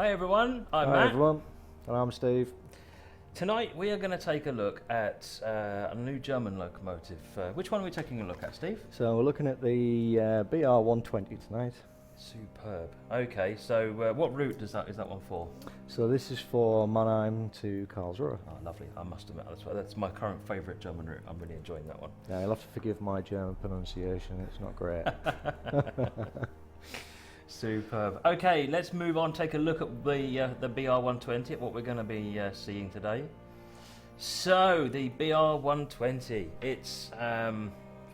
Hi everyone, I'm Hi Matt. everyone, and I'm Steve. Tonight we are going to take a look at a new German locomotive. Which one are we taking a look at, Steve? So we're looking at the BR120 tonight. Superb. Okay, so what route is that one for? So this is for Mannheim to Karlsruhe. Oh, lovely. I must admit, that's my current favourite German route. I'm really enjoying that one. Yeah, you'll have to forgive my German pronunciation, it's not great. Superb. Okay, let's move on, take a look at the BR120, at what we're going to be seeing today. So, the BR120, it's,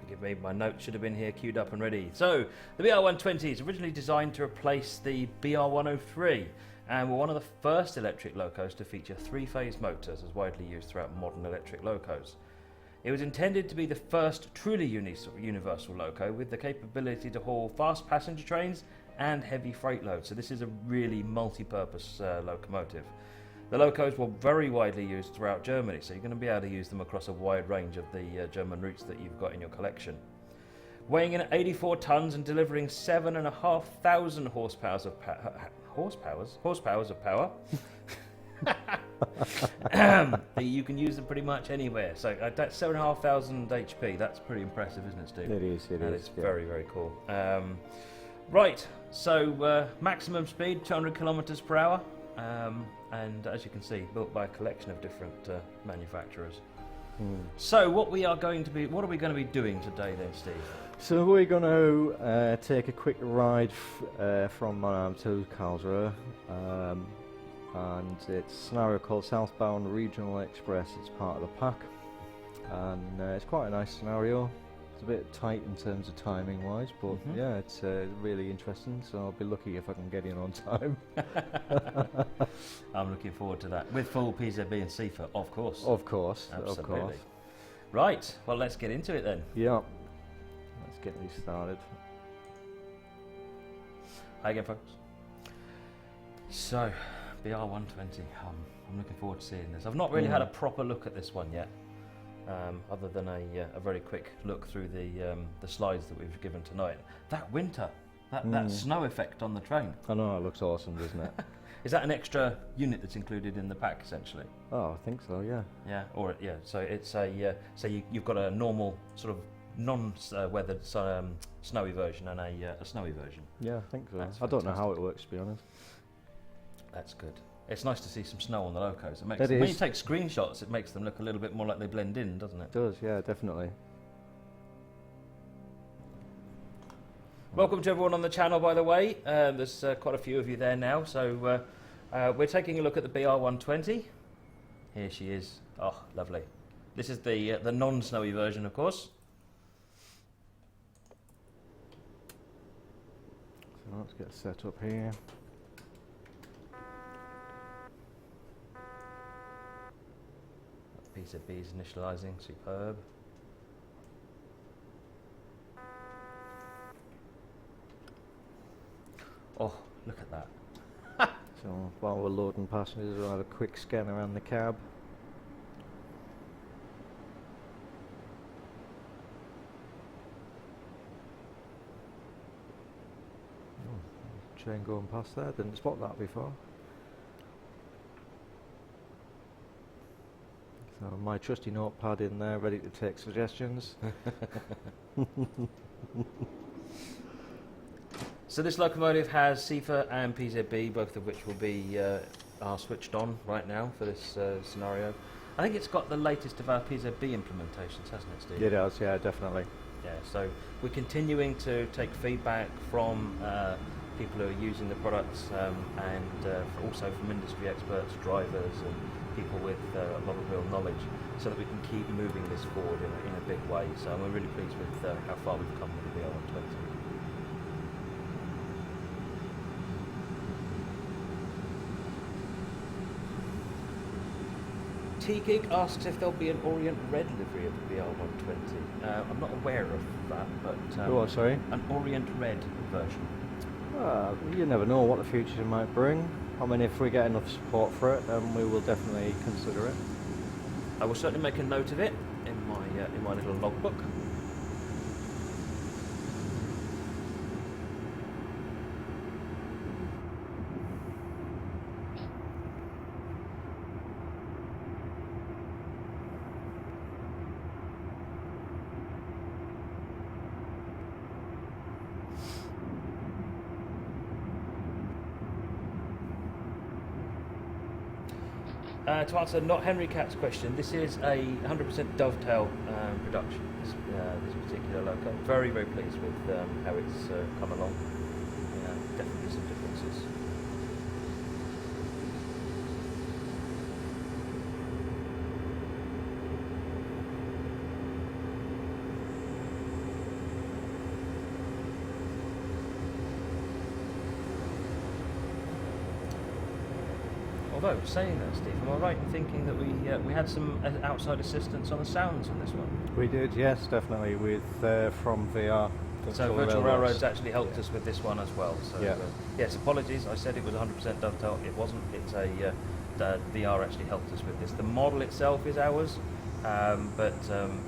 forgive me, my notes should have been here queued up and ready. So, the BR120 is originally designed to replace the BR103 and were one of the first electric locos to feature three-phase motors as widely used throughout modern electric locos. It was intended to be the first truly universal loco with the capability to haul fast passenger trains and heavy freight loads. So this is a really multi-purpose locomotive. The locos were very widely used throughout Germany, so you're going to be able to use them across a wide range of the German routes that you've got in your collection. Weighing in at 84 tons and delivering 7,500 horsepowers of power. You can use them pretty much anywhere. So that's 7,500 HP. That's pretty impressive, isn't it, Steve? It is. It's very, very cool. Right, so maximum speed 200 kilometers per hour, and as you can see, built by a collection of different manufacturers. So what are we going to be doing today then, Steve? So we're going to take a quick ride from Mannheim to Karlsruhe, and it's a scenario called Southbound Regional Express. It's part of the pack, and it's quite a nice scenario. It's a bit tight in terms of timing wise, but yeah, it's really interesting, so I'll be lucky if I can get in on time. I'm looking forward to that. With full PZB and CIFA, of course. Of course, absolutely. of course. Right, well, let's get into it then. Yeah, let's get these started. Hi again, folks. So, BR120, I'm looking forward to seeing this. I've not really had a proper look at this one yet. Other than a very quick look through the slides that we've given tonight. That winter, that snow effect on the train. I know, it looks awesome, doesn't it? Is that an extra unit that's included in the pack, essentially? Oh, I think so, yeah. Yeah, so it's you've got a normal sort of non-weathered snowy version and a snowy version. Yeah, I think so. I don't know how it works, to be honest. That's good. It's nice to see some snow on the locos. When you take screenshots, it makes them look a little bit more like they blend in, doesn't it? It does, yeah, definitely. Welcome to everyone on the channel, by the way. There's quite a few of you there now. So we're taking a look at the BR120. Here she is. Oh, lovely. This is the non-snowy version, of course. So let's get set up here. PZB is initializing, superb. Oh, look at that. So while we're loading passengers, we'll have a quick scan around the cab. Oh, train going past there, didn't spot that before. So my trusty notepad in there, ready to take suggestions. So this locomotive has CIFA and PZB, both of which will be are switched on right now for this scenario. I think it's got the latest of our PZB implementations, hasn't it, Steve? It does, yeah, definitely. Yeah, so we're continuing to take feedback from people who are using the products and also from industry experts, drivers and people with a lot of real knowledge, so that we can keep moving this forward in a big way. So we're really pleased with how far we've come with the BR120. T-Gig asks if there'll be an Orient Red livery of the BR120. I'm not aware of that, but... what, sorry? An Orient Red version. You never know what the future might bring. I mean, if we get enough support for it, then we will definitely consider it. I will certainly make a note of it in my little logbook. To answer not Henry Cat's question, this is a 100% dovetail production. This particular Loco. Very, very pleased with how it's come along. Definitely some differences. Although, saying that, Steve, am I right in thinking that we had some outside assistance on the sounds on this one? We did, yes, definitely, with from VR. So Virtual Railroads actually helped us with this one as well. So yeah. Yes, apologies. I said it was 100% dovetail. It wasn't. It's the VR actually helped us with this. The model itself is ours, but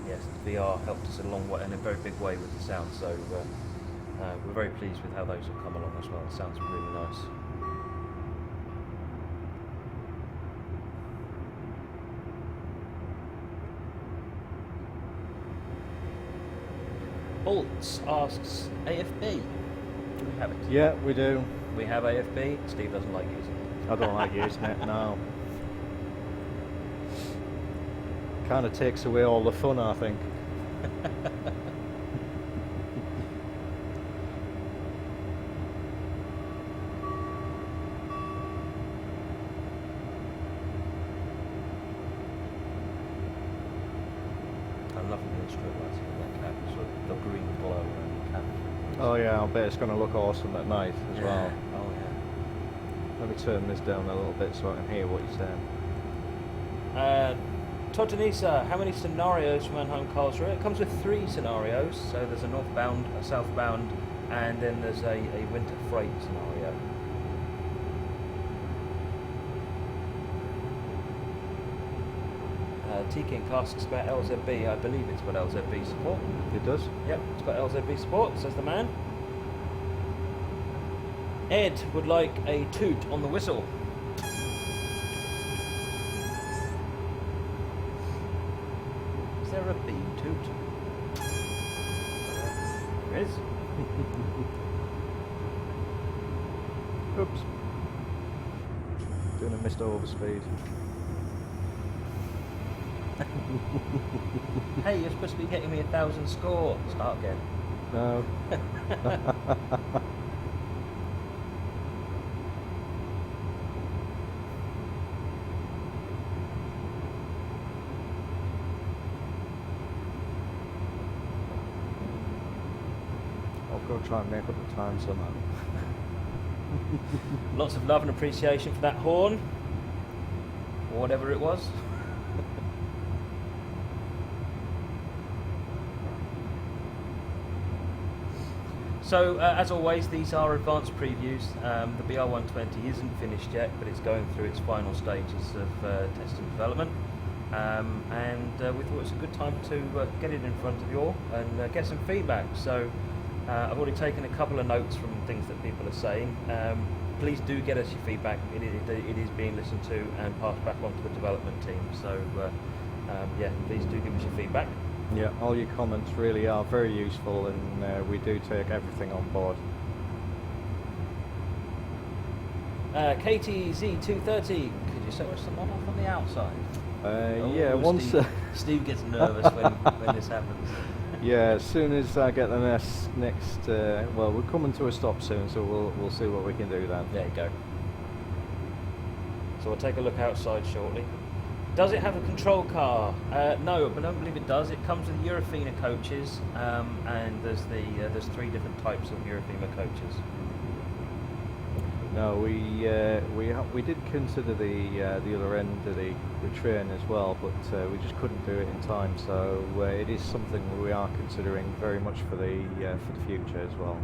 yes, VR helped us a long way in a very big way with the sound. So we're very pleased with how those have come along as well. It sounds really nice. Bolts asks AFB. Do we have it? Yeah, we do. We have AFB. Steve doesn't like using it. I don't like using it, no. Kind of takes away all the fun, I think. I'm loving the instrument lighting on that cab, sort of the green glow around the cab. Oh yeah, I'll bet it's going to look awesome at night as well. Oh yeah. Let me turn this down a little bit so I can hear what you're saying. Totanisa, how many scenarios from Mannheim Karlsruhe? It comes with 3 scenarios, so there's a northbound, a southbound, and then there's a winter freight scenario. T-King asks about LZB. I believe it's got LZB support. It does? Yep, it's got LZB support, says the man. Ed would like a toot on the whistle. Is there a beam toot? There is. Oops. Doing a Mr. Overspeed. Hey, you're supposed to be getting me 1,000 score. Start again. No. I've got to try and make up the time somehow. Lots of love and appreciation for that horn, or whatever it was. So, as always, these are advanced previews. The BR120 isn't finished yet, but it's going through its final stages of test and development. And we thought it was a good time to get it in front of you all and get some feedback. So, I've already taken a couple of notes from things that people are saying. Please do get us your feedback. It is being listened to and passed back on to the development team. So, yeah, please do give us your feedback. Yeah, all your comments really are very useful, and we do take everything on board. KTZ230, could you show us some on from the outside? Yeah, once Steve gets nervous when this happens. Yeah, as soon as I get the next well, we're coming to a stop soon, so we'll see what we can do then. There you go. So we'll take a look outside shortly. Does it have a control car? No, but I don't believe it does. It comes with Eurofina coaches, and there's 3 different types of Eurofina coaches. No, we did consider the other end of the train as well, but we just couldn't do it in time. So it is something we are considering very much for the future as well.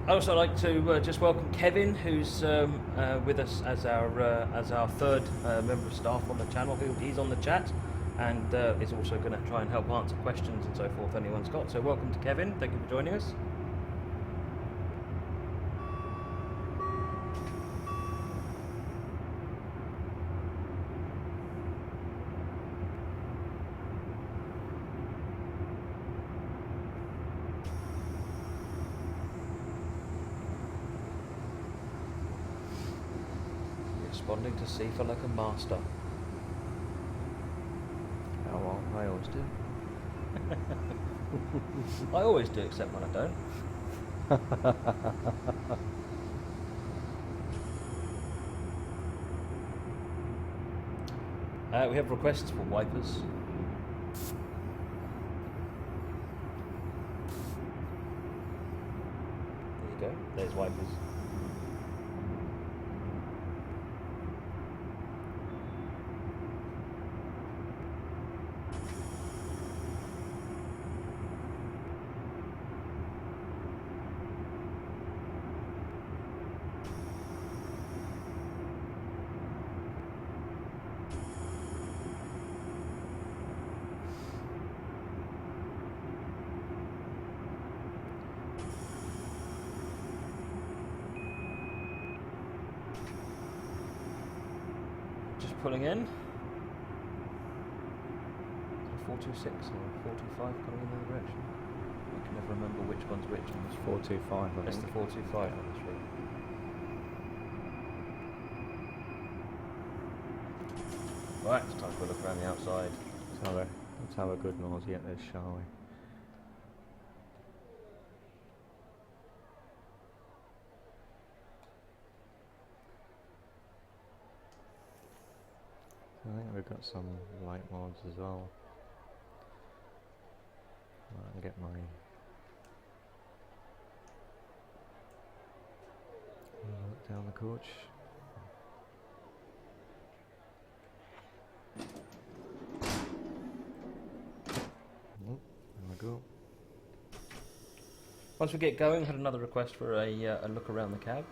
I'd also like to just welcome Kevin, who's with us as our third member of staff on the channel. He's on the chat and is also going to try and help answer questions and so forth anyone's got. So welcome to Kevin. Thank you for joining us. Responding to Sifa like a master. Oh well, I always do. I always do, except when I don't. We have requests for wipers. There you go. There's wipers. Pulling in. 426 or 425 coming in the other direction. I can never remember which one's which. It's 425, I It's think. the 425 on this route. Right, it's time for a look around the outside. Let's have a good nosy at this, shall we? I think we've got some light modes as well. I can get my look down the coach. There we go. Once we get going, I had another request for a look around the cab.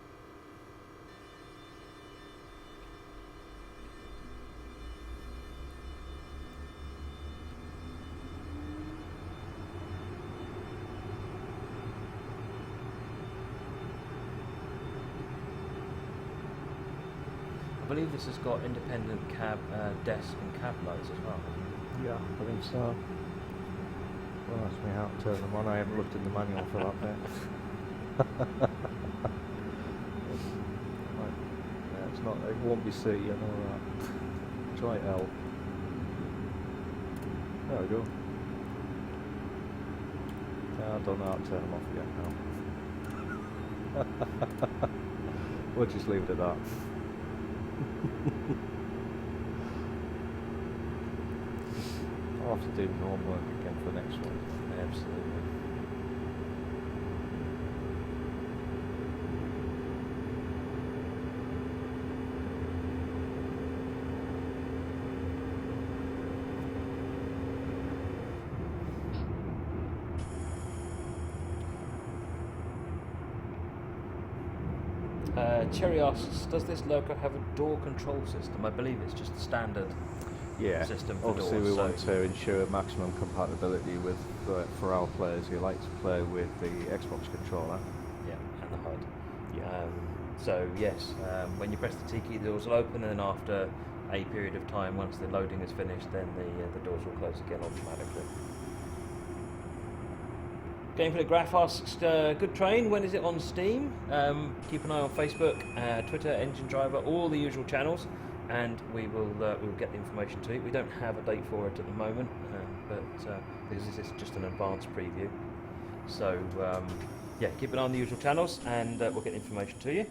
I believe this has got independent cab desk and cab lights as well. Yeah, I think so. Well, that's me how to turn them on. I haven't looked in the manual for that bit. Right. Yeah, it's not. It won't be C, you know that. Try L. There we go. Yeah, I don't know how to turn them off yet now. We'll just leave it at that. I'll have to do the homework again for the next one. Absolutely. Cherry asks, does this Loco have a door control system? I believe it's just the standard system for obviously doors. we want to ensure maximum compatibility with for our players who like to play with the Xbox controller. Yeah, and the HUD. Yeah. So yes, when you press the T key, the doors will open, and then after a period of time, once the loading is finished, then the doors will close again automatically. Game for the Graph asks, good train, when is it on Steam? Keep an eye on Facebook, Twitter, Engine Driver, all the usual channels, and we'll get the information to you. We don't have a date for it at the moment, but because this is just an advanced preview. So yeah, keep an eye on the usual channels, and we'll get the information to you.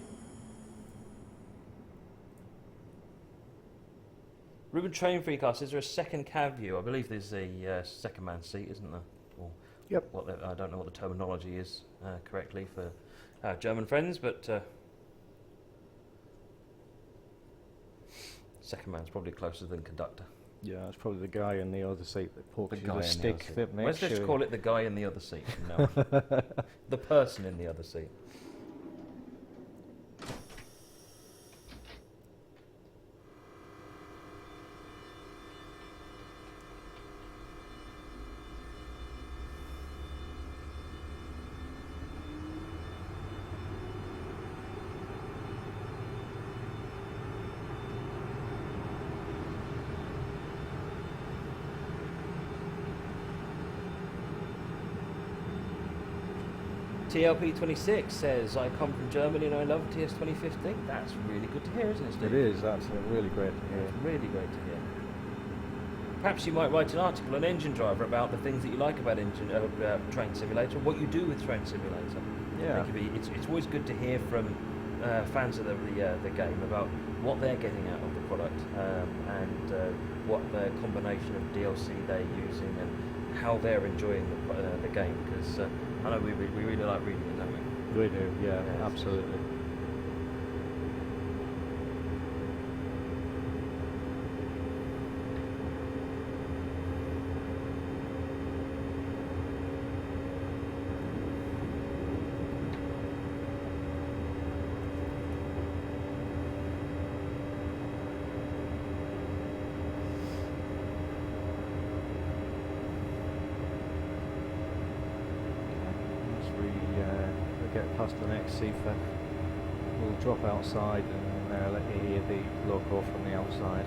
Ruben Train Freak asks, is there a second cab view? I believe there's a second man seat, isn't there? Or Yep. I don't know what the terminology is correctly for our German friends, but second man's probably closer than conductor. Yeah, it's probably the guy in the other seat that pokes The you guy the in the stick other seat. that makes Let's just you... call it the guy in the other seat. No, the person in the other seat. TLP26 says, I come from Germany and I love TS 2015. That's really good to hear, isn't it, Steve? It is. That's really great to hear. It's really great to hear. Perhaps you might write an article on Engine Driver about the things that you like about Train Simulator, what you do with Train Simulator. Yeah. It's always good to hear from fans of the game about what they're getting out of the product and what the combination of DLC they're using and how they're enjoying the game. Because I know we really like reading it, don't we? We do, yeah, absolutely. Get past the next seafer, we'll drop outside and let you hear the Loco from the outside.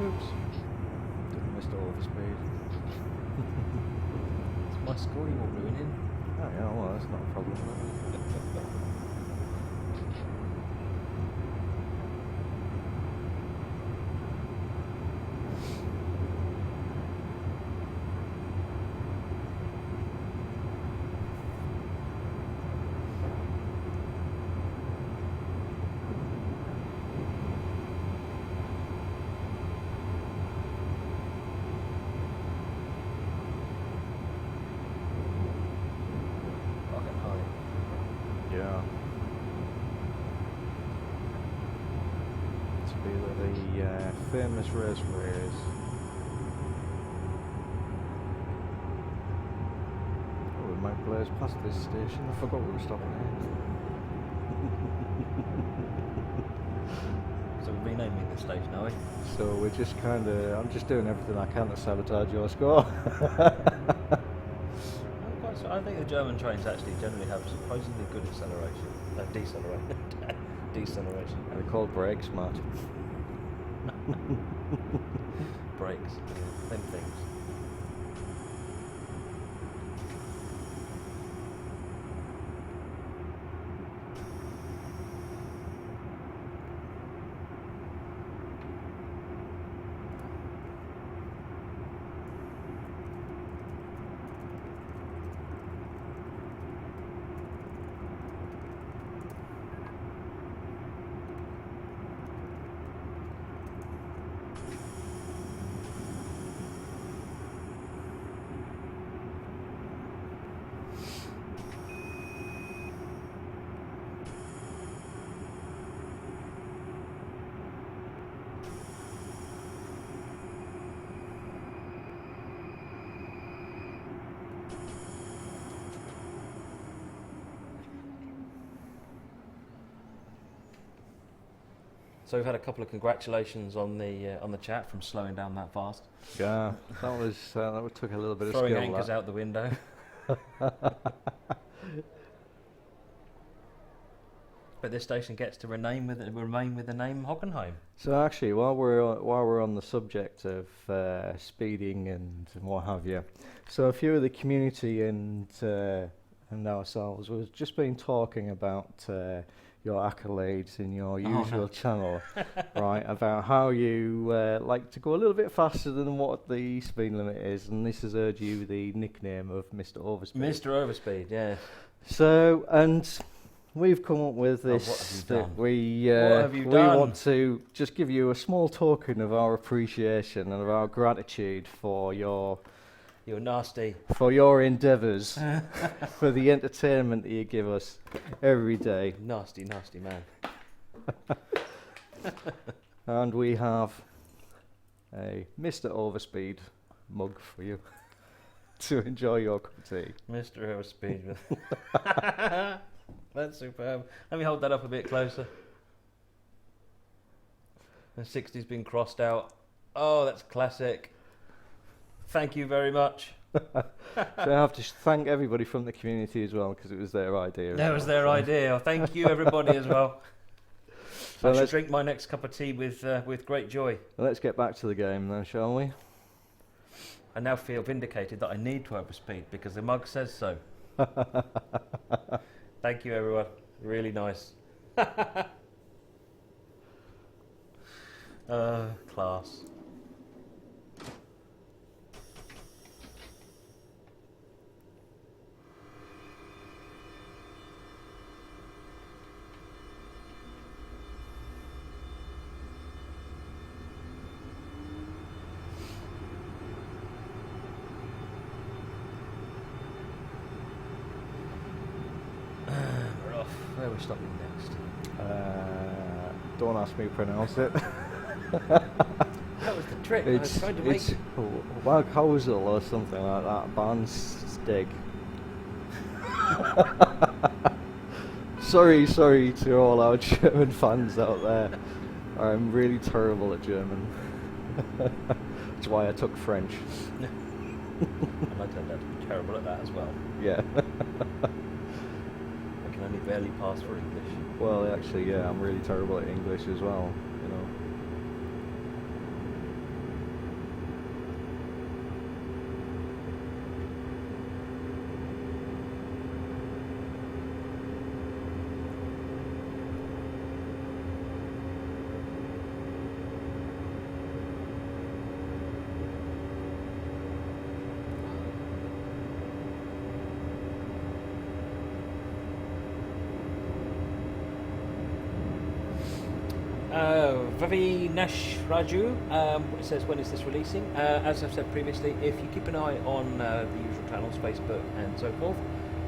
Oops. Missed overspeed. It's my score you're ruining. Oh yeah, well that's not a problem. Yeah. To be where the famous raceway is. Oh, we might blaze past this station. I forgot we were stopping here. So we're renaming the station, are we? So we're just I'm just doing everything I can to sabotage your score. I think the German trains actually generally have surprisingly good deceleration. They're called brakes, Matt. Brakes, them things. So we've had a couple of congratulations on the chat from slowing down that fast. Yeah, that took a little bit of skill. Throwing anchors out the window. But this station gets to remain with the name Hockenheim. So actually, while we're on the subject of speeding and what have you, so a few of the community and ourselves we've just been talking about your accolades in your usual channel, right? About how you like to go a little bit faster than what the speed limit is, and this has earned you the nickname of Mr. Overspeed. Mr. Overspeed, yeah. So, and we've come up with Oh, what this have you that done? we What have you we done? want to just give you a small token of our appreciation and of our gratitude for your You're nasty. endeavours, for the entertainment that you give us every day. Nasty, nasty man. And we have a Mr. Overspeed mug for you to enjoy your cup of tea. Mr. Overspeed. That's superb. Let me hold that up a bit closer. The 60's been crossed out. Oh, that's classic. Thank you very much. So I have to thank everybody from the community as well, because it was their idea. That was their idea. Thank you, everybody, as well. So I should drink my next cup of tea with great joy. Let's get back to the game then, shall we? I now feel vindicated that I need to overspeed because the mug says so. Thank you, everyone. Really nice. Class. We're off. Where are we stopping next? Don't ask me to pronounce it. That was the trick. I was trying to make it. Waghausel or something like that. Bahnsteig. sorry to all our German fans out there. I'm really terrible at German. That's why I took French. And I turned out to be terrible at that as well. Yeah. I can only barely pass for English. Well, actually, yeah, I'm really terrible at English as well, you know. Vavi Nash Raju, it says, when is this releasing? As I've said previously, if you keep an eye on the usual channels, Facebook and so forth,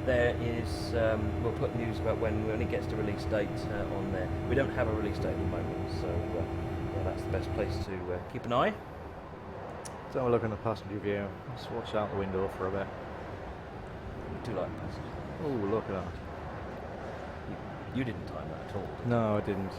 there is, we'll put news about when it gets to release date on there. We don't have a release date at the moment, so yeah, that's the best place to keep an eye. So we're looking at the passenger view. Let's watch out the window for a bit. I do like passage. Oh, look at that. You didn't time that at all. No, I didn't.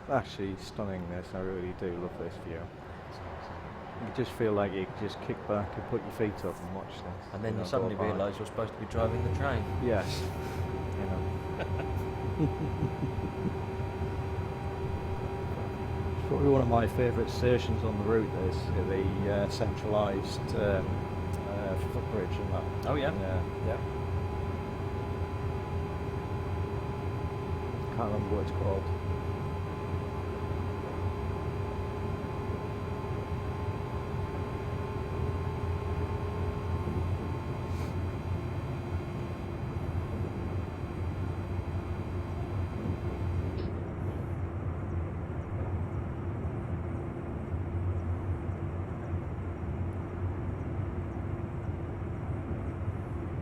Actually, stunning this. I really do love this view. You just feel like you can just kick back and put your feet up and watch this. And then you know, suddenly go by. realise you're supposed to be driving the train. Yes. You know. It's probably one of my favourite stations on the route. This the centralised footbridge and that. Oh yeah? Yeah. Can't remember what it's called.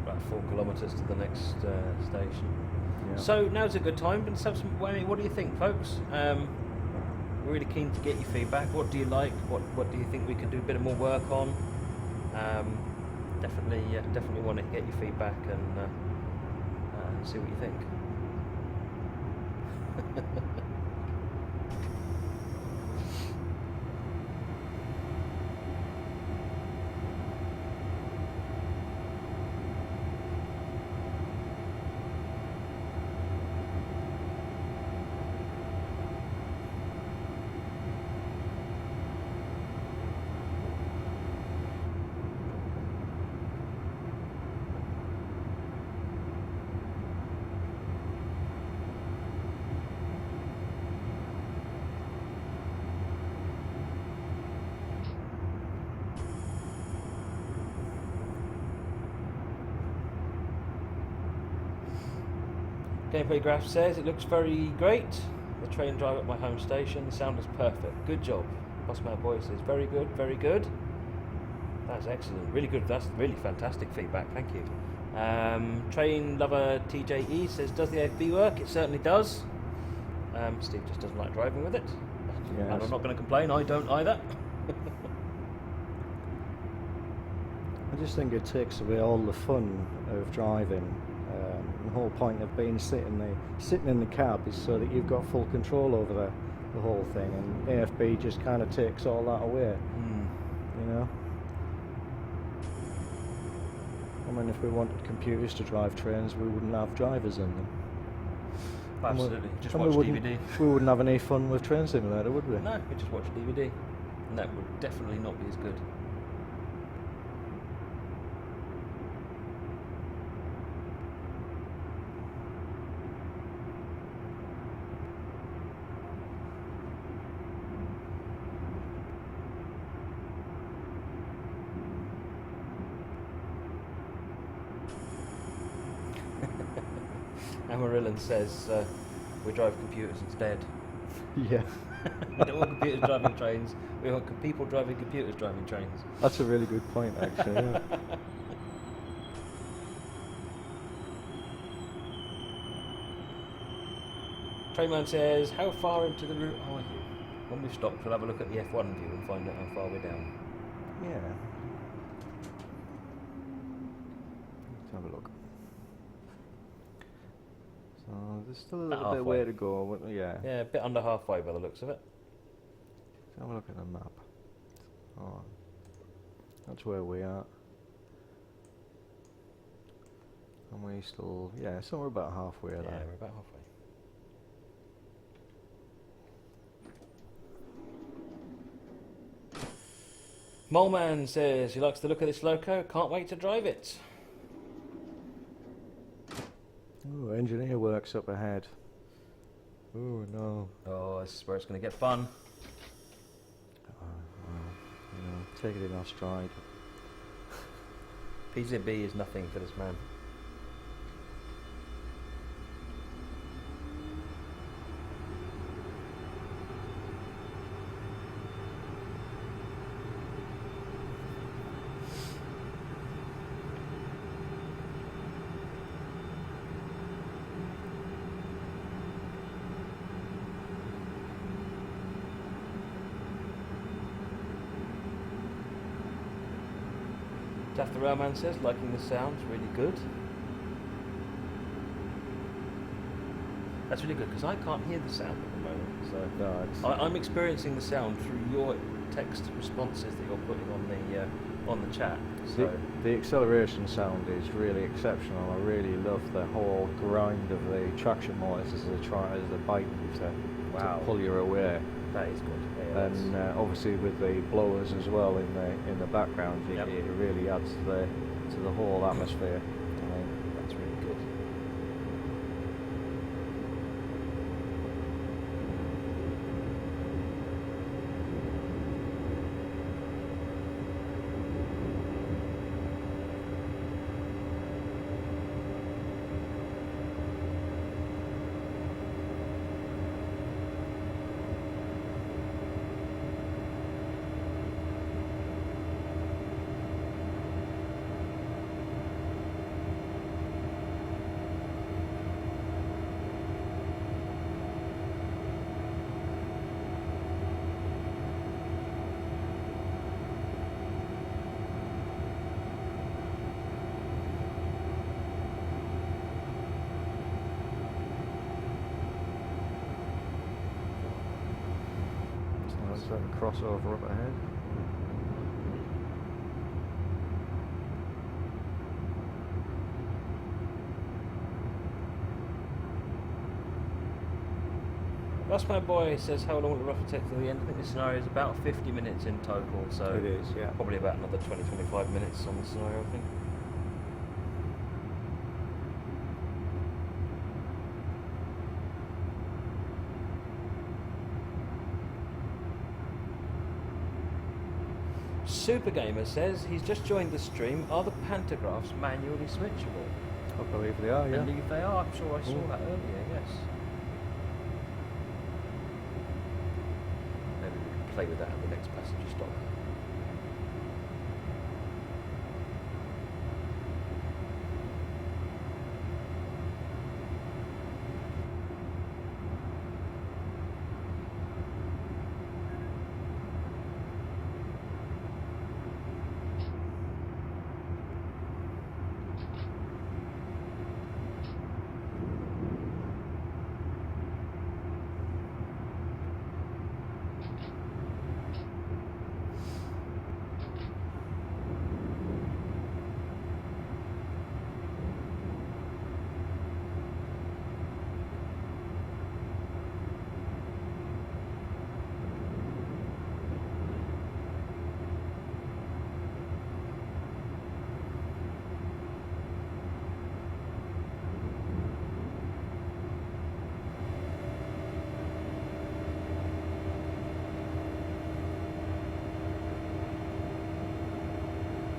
About 4 kilometres to the next station. Yeah. So now's a good time. Let's have some. What do you think, folks? We're really keen to get your feedback. What do you like? What do you think we could do a bit of more work on? Definitely want to get your feedback and see what you think. Gameplay Graph says it looks very great. The train drive at my home station, the sound is perfect. Good job. Bossman Boy says very good, very good. That's excellent, really good. That's really fantastic feedback. Thank you. Train Lover TJE says, does the AFB work? It certainly does. Steve just doesn't like driving with it. Yes. And I'm not going to complain, I don't either. I just think it takes away all the fun of driving. The whole point of being sitting in the cab is so that you've got full control over the whole thing, and AFB just kind of takes all that away. You know. I mean, if we wanted computers to drive trains, we wouldn't have drivers in them. Absolutely. Just watch DVD. We wouldn't have any fun with Train Simulator, would we? No, we just watch DVD. And that would definitely not be as good. Amarillan says we drive computers instead. Yeah. We don't want computers driving trains. We want people driving computers driving trains. That's a really good point, actually. Yeah. Trainman says, how far into the route are you? When we've stopped, we'll have a look at the F1 view and find out how far we're down. Yeah. Let's have a look. So there's still a little bit of way to go. Yeah. Yeah, a bit under halfway by the looks of it. Let's have a look at the map. Oh, that's where we are. And we still, yeah, so we're about halfway there. Yeah, we're about halfway. Moleman says he likes the look of this Loco, can't wait to drive it. Ooh, engineer works up ahead. Ooh, no. Oh, this is where it's going to get fun. You know, take it in our stride. PZB is nothing for this man. Daft the Railman says, liking the sounds, really good. That's really good, because I can't hear the sound at the moment. So No, I'm experiencing the sound through your text responses that you're putting on the chat. So the acceleration sound is really exceptional. I really love the whole grind of the traction motors as they bite you to pull you away. That is good. Yeah, And obviously with the blowers as well in the background, Yep. it really adds to the whole atmosphere. that's really good. So that's a crossover up ahead. Lost My Boy says, how long will the roughly take to the end? I think this scenario is about 50 minutes in total, so It is, yeah. probably about another 20-25 minutes on the scenario, I think. Super Gamer says he's just joined the stream. Are the pantographs manually switchable? I believe they are, I yeah. believe they are. I'm sure I saw that earlier, yes. Maybe we can play with that at the next passenger stop.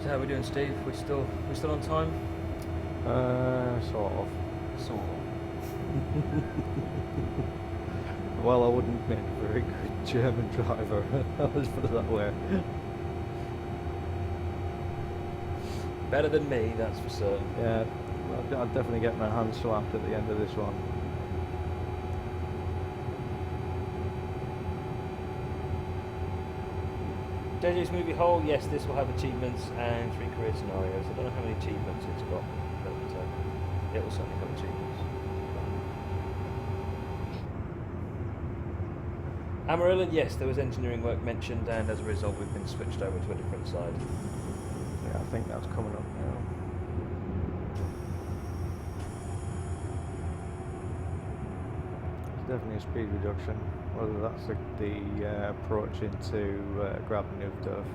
So how are we doing, Steve? We're still on time? Sort of. Sort of. Well, I wouldn't make a very good German driver, let's put it that way. Better than me, that's for certain. Yeah, I'd definitely get my hand slapped at the end of this one. JJ's movie Hole, yes, this will have achievements and 3 career scenarios. I don't know how many achievements it's got, but it will certainly have achievements. Amarillo, yes, there was engineering work mentioned, and as a result, we've been switched over to a different side. Yeah, I think that's coming up now. It's definitely a speed reduction, whether that's the approach into grabbing of turf.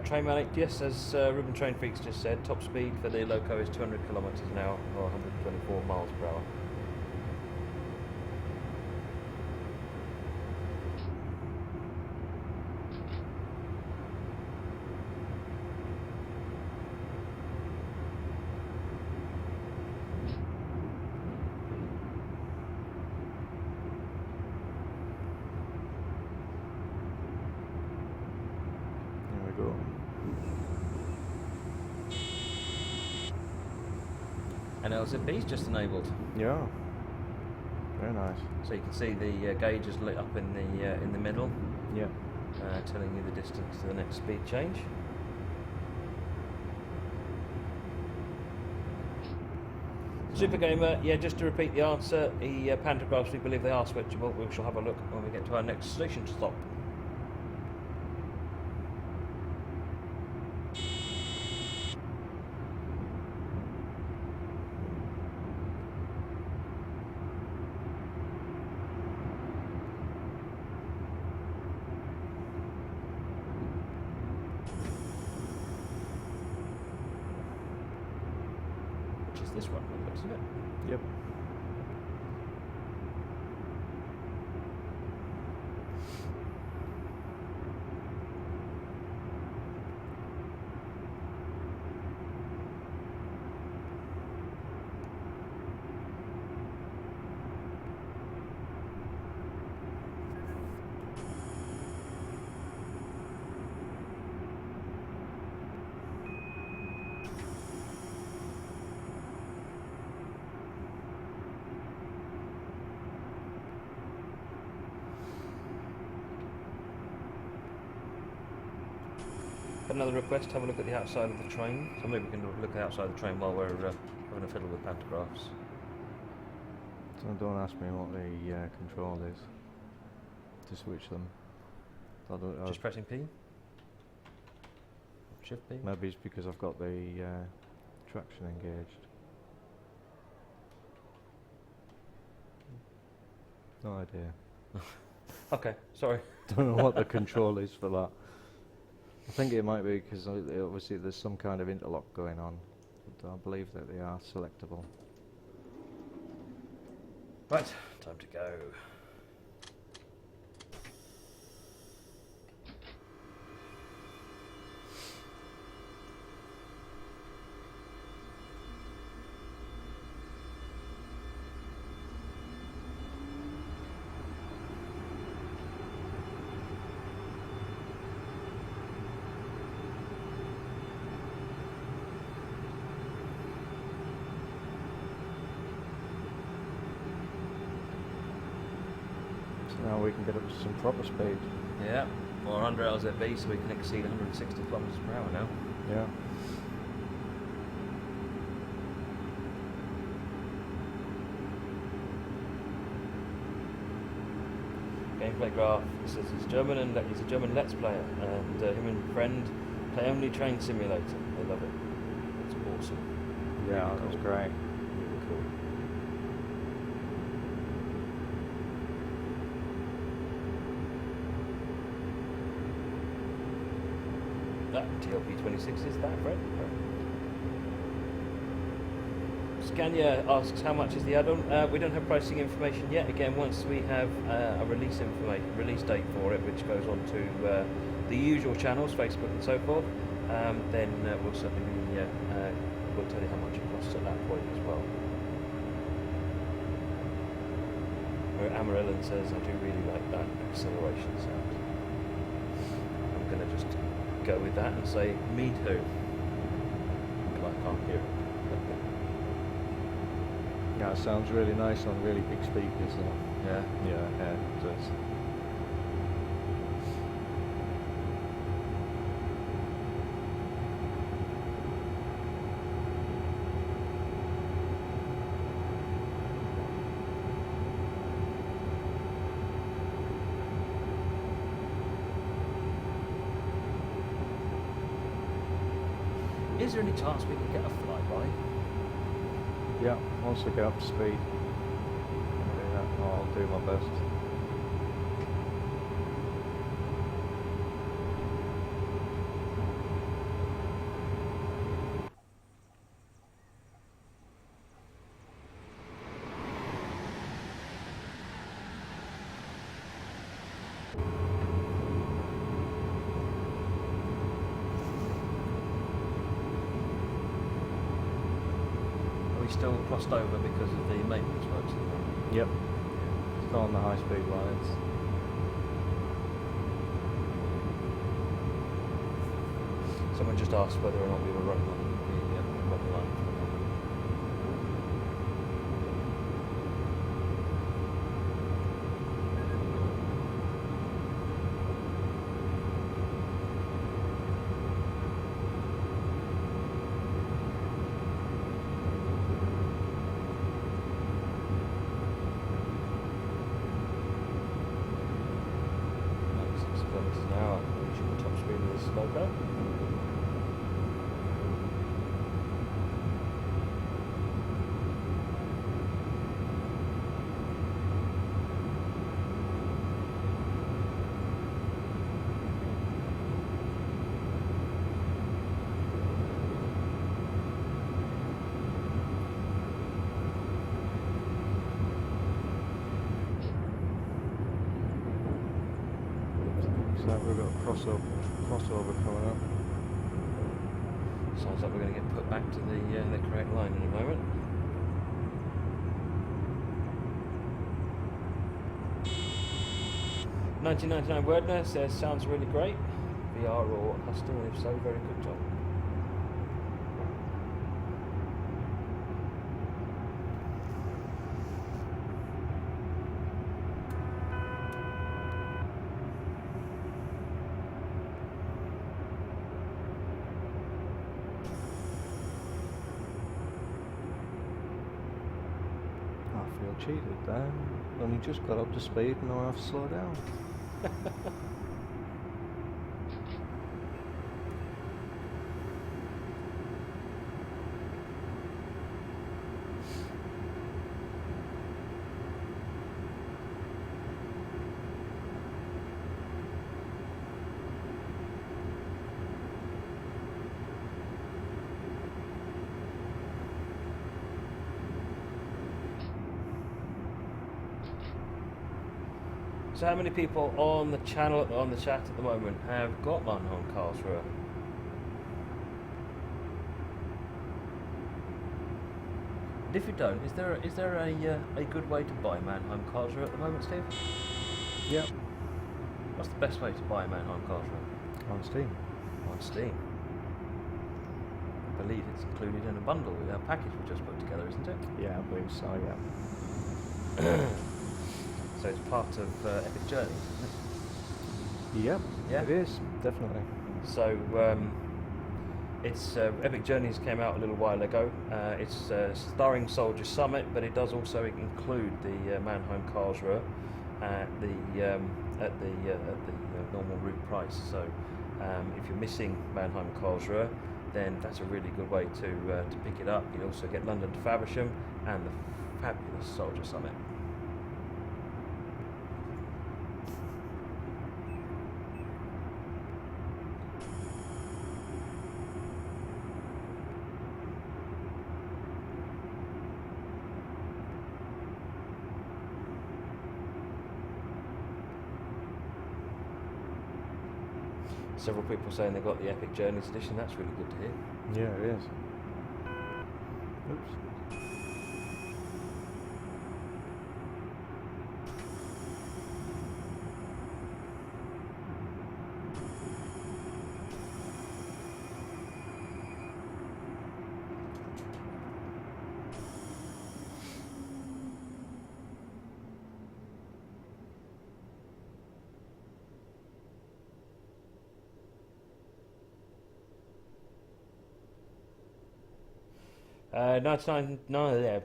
Train manager, yes, as Ruben Train Freaks just said, top speed for the Loco is 200 kilometres an hour or 124 miles per hour. Go. And LZB's just enabled. Yeah, very nice. So you can see the gauge is lit up in the middle. Yeah. Telling you the distance to the next speed change. Super Gamer, yeah, just to repeat the answer, the pantographs, we believe they are switchable. We shall have a look when we get to our next station stop. Which is this one, by the looks of it. Yep. Another request, have a look at the outside of the train. So maybe we can look at the outside of the train while we're having a fiddle with pantographs. So don't ask me what the control is to switch them. Just pressing P? Shift P? Maybe it's because I've got the traction engaged. No idea. Okay, sorry. Don't know what the control is for that. I think it might be because obviously there's some kind of interlock going on, but I believe that they are selectable. Right, time to go. now we can get up to some proper speed. Yeah, or under LZB, so we can exceed 160 kilometers per hour now. Yeah. Gameplay graph. It says he's German and he's a German Let's Player, and him and friend play only Train Simulator. They love it. It's awesome. Yeah, Really that was cool. great. Really cool. That TLP26 is that, Fred? Scania asks how much is the add-on. We don't have pricing information yet. Again, once we have a release date for it, which goes on to the usual channels, Facebook and so forth, then we'll certainly we'll tell you how much it costs at that point as well. Where Amarillan says, I do really like that acceleration sound. I'm going to just go with that and say, me too. But I can't hear it. Yeah, it sounds really nice on really big speakers though. Yeah. Yeah, it does. Is there any chance we can get a flyby? Yeah, once we get up to speed, I'll do my best. Are we still crossed over because of the maintenance works at the moment? Yep. Still on the high speed lines. Someone just asked whether or not we were running on the rubber line for the moment. Kilometers an hour, reaching the top speed of this Loco. So we've got a crossover coming up. Sounds like we're going to get put back to the correct line in a moment. $19.99 Wordner says sounds really great. VR or custom, and if so, very good job. I feel cheated there. Only just got up to speed and now I have to slow down. So how many people on the channel, on the chat at the moment, have got Mannheim Karlsruhe? And if you don't, is there a good way to buy Mannheim Karlsruhe at the moment, Steve? Yep. What's the best way to buy Mannheim Karlsruhe? On Steam. On Steam. I believe it's included in a bundle with our package we just put together, isn't it? Yeah, I believe so, yeah. So it's part of Epic Journeys, isn't Yep, Yeah. it is, definitely. it? So it's Epic Journeys came out a little while ago. It's starring Soldier Summit, but it does also include the Mannheim Karlsruhe at the normal route price. So if you're missing Mannheim Karlsruhe, then that's a really good way to pick it up. You also get London to Faversham and the fabulous Soldier Summit. Several people saying they got the Epic Journeys edition. That's really good to hear. Yeah, it is. Oops. Uh, 99, no, yeah,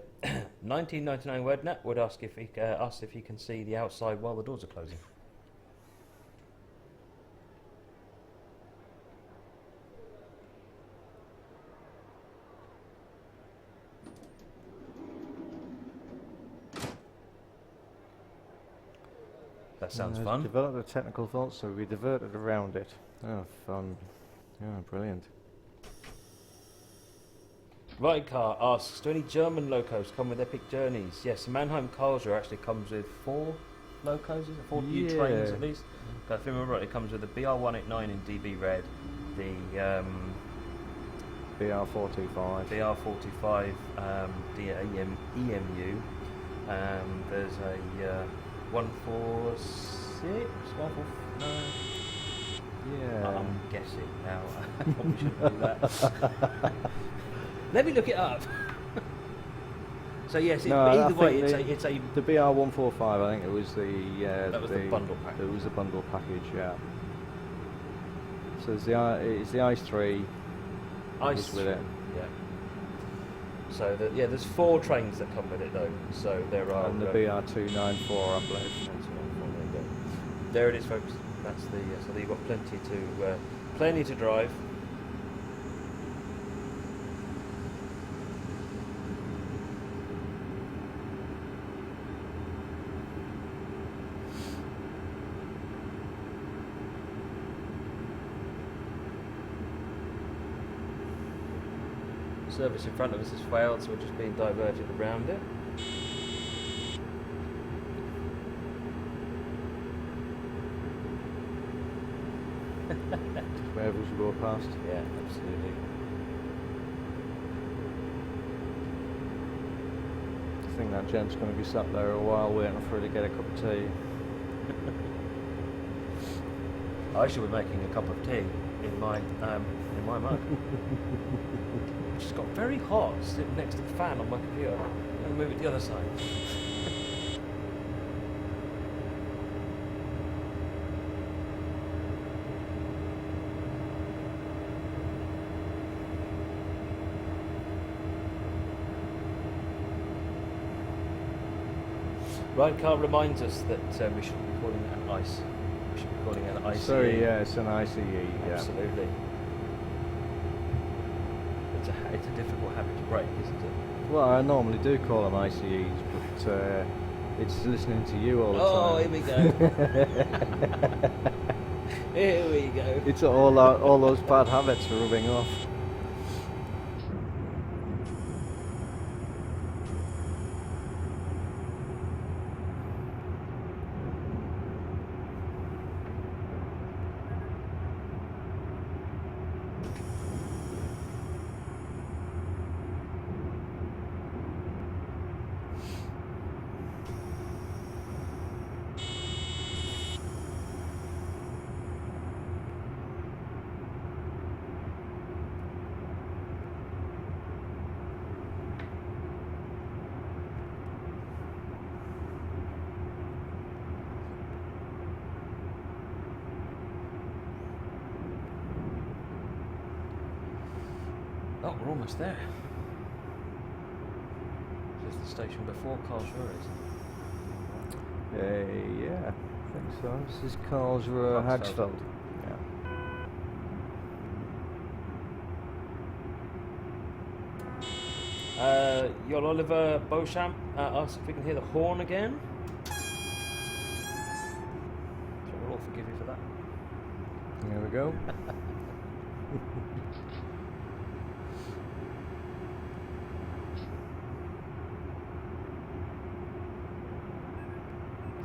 1999 WordNet would ask if he can see the outside while the doors are closing. That sounds fun. Developed a technical fault, so we diverted around it. Oh, fun. Yeah, brilliant. Right Car asks, do any German locos come with Epic Journeys? Yes, the Mannheim Karlsruhe actually comes with 4 locos, is it? 4 new trains at least. If I remember right, it comes with the BR189 in DB Red, the BR425. BR45 EMU. There's a 146, 149. Yeah. I'm guessing now. I probably shouldn't do that. Let me look it up. So yes, either way, it's a. The BR145. I think it was the. That was the bundle package. It was the bundle package. Yeah. So it's the Ice 3. Ice with it. Yeah. So there's 4 trains that come with it though. So there are. And the BR294, I believe. There it is, folks. That's the. So you've got plenty to drive. Service in front of us has failed, so we're just being diverted around it. Wherever you go past. Yeah, absolutely. I think that gent's going to be sat there a while waiting for her to get a cup of tea. I should be making a cup of tea in my mug. It's just got very hot sitting next to the fan on my computer. I'm going to move it the other side. Ryan Carr reminds us that we shouldn't be calling it an ice. We should be calling it an ICE. Sorry, yeah, it's an ICE. Absolutely. It's a difficult habit to break, isn't it? Well, I normally do call them ICEs, but it's listening to you all the time. Oh, here we go. Here we go. It's all those bad habits are rubbing off. Oh, we're almost there. This is the station before Karlsruhe, isn't it? Yeah, I think so. This is Karlsruhe Hagsfeld. Hagsfeld. Yeah. Jon Oliver Beauchamp asks if we can hear the horn again. So we'll all forgive you for that. Here we go.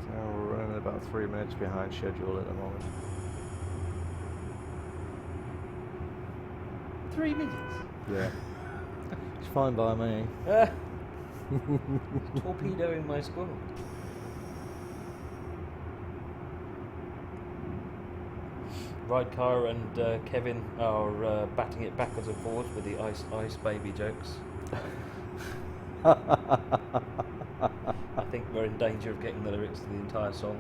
So we're running about 3 minutes behind schedule at the moment. 3 minutes? Yeah. It's fine by me. Torpedoing my squad. Rydcar and Kevin are batting it backwards and forwards with the ice baby jokes. I think we're in danger of getting the lyrics to the entire song.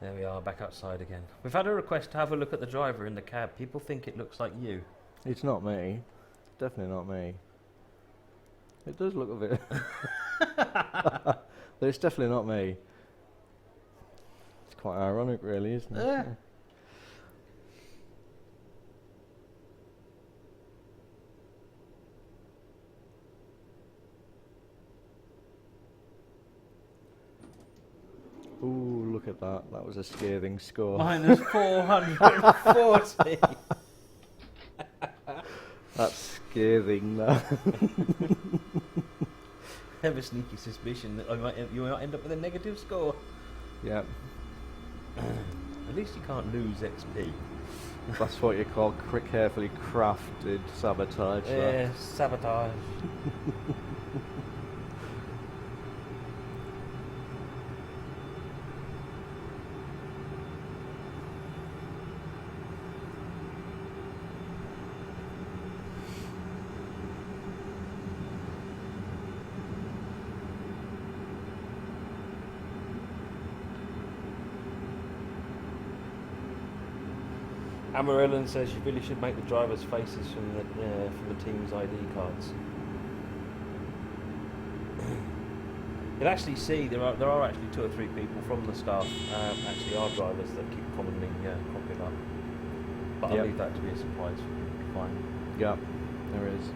There we are, back outside again. We've had a request to have a look at the driver in the cab. People think it looks like you. It's not me. Definitely not me. It does look a bit. But it's definitely not me. It's quite ironic, really, isn't it? Yeah. Ooh, look at that. That was a scathing score. Minus 440. That's scathing, that. I have a sneaky suspicion that you might end up with a negative score. Yeah. At least you can't lose XP. That's what you call carefully crafted sabotage. Yeah, sabotage. Amarillan says you really should make the drivers' faces from the team's ID cards. You'll actually see there are actually 2 or 3 people from the staff actually are drivers that keep commonly cropping up. But I'll leave that to be a surprise for you. It'll be fine. Yeah, there is.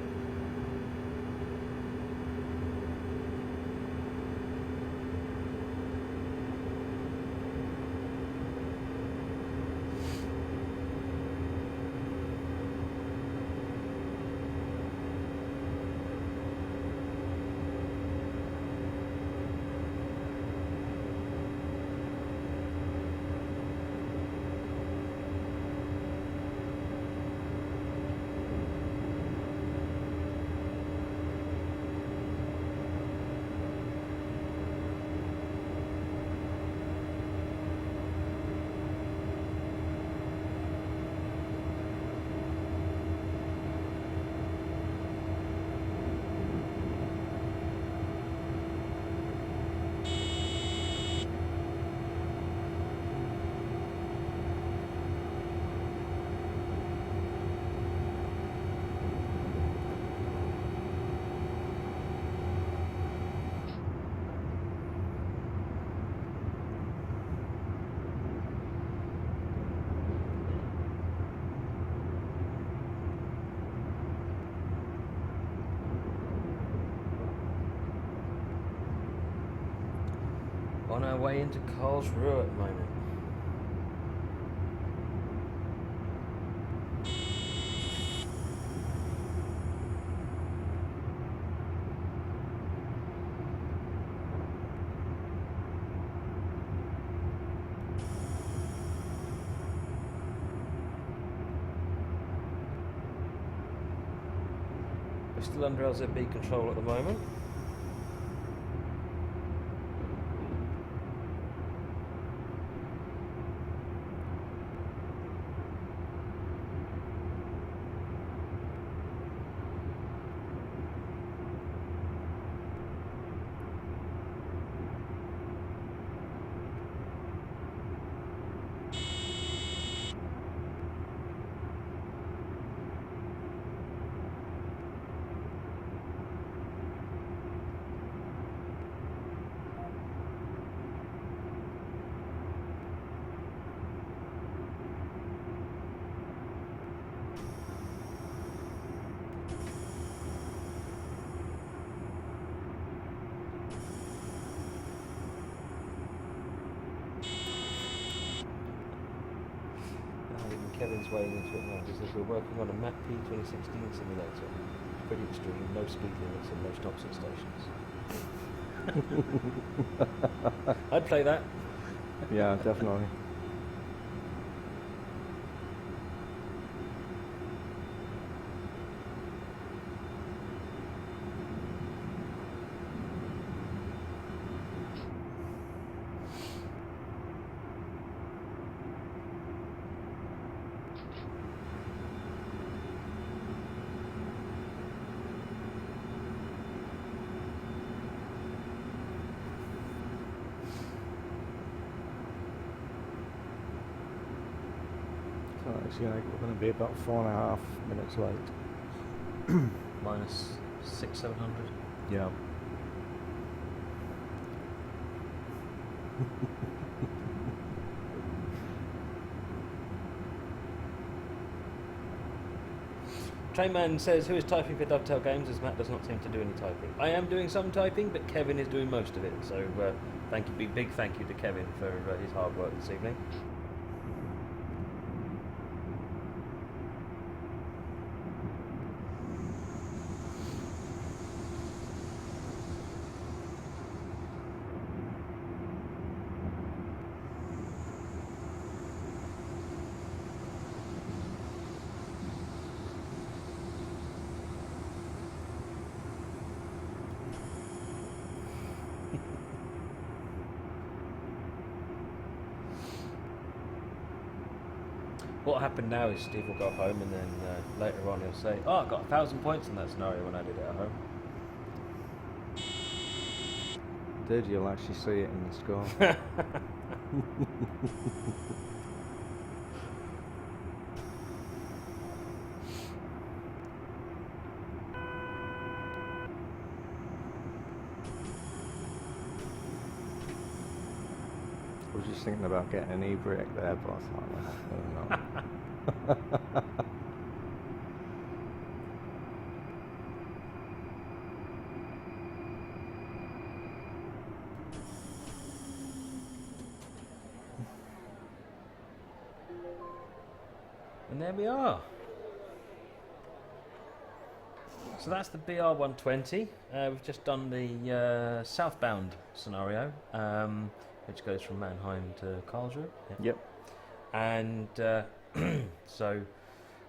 On our way into Karlsruhe at the moment. We're still under LZB control at the moment. Kevin's weighing into it now. He says we're working on a Mach P 2016 simulator. Pretty extreme, no speed limits and no stops at stations. I'd play that. Yeah, definitely. So actually, we're going to be about 4.5 minutes late. Minus 600-700. Yeah. Trainman says, who is typing for Dovetail Games, as Matt does not seem to do any typing. I am doing some typing, but Kevin is doing most of it. So big thank you to Kevin for his hard work this evening. What happened now is Steve will go home and then later on he'll say, oh, I got 1,000 points in that scenario when I did it at home. Did you'll actually see it in the score? I was just thinking about getting an e-brake there, but I thought, no. And there we are. So that's the BR120. We've just done the southbound scenario, which goes from Mannheim to Karlsruhe. Yep. And so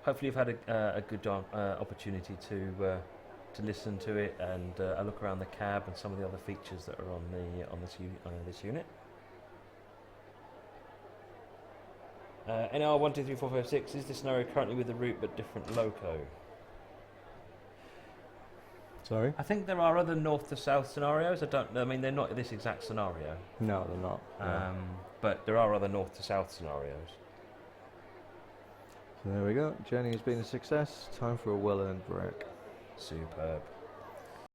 hopefully you've had a good opportunity to listen to it and a look around the cab and some of the other features that are on this unit. NR 123456 is this scenario currently with the route but different loco? Sorry? I think there are other north to south scenarios. I mean, they're not this exact scenario. No, they're not. No. But there are other north to south scenarios. So there we go. Journey has been a success. Time for a well-earned break. Superb.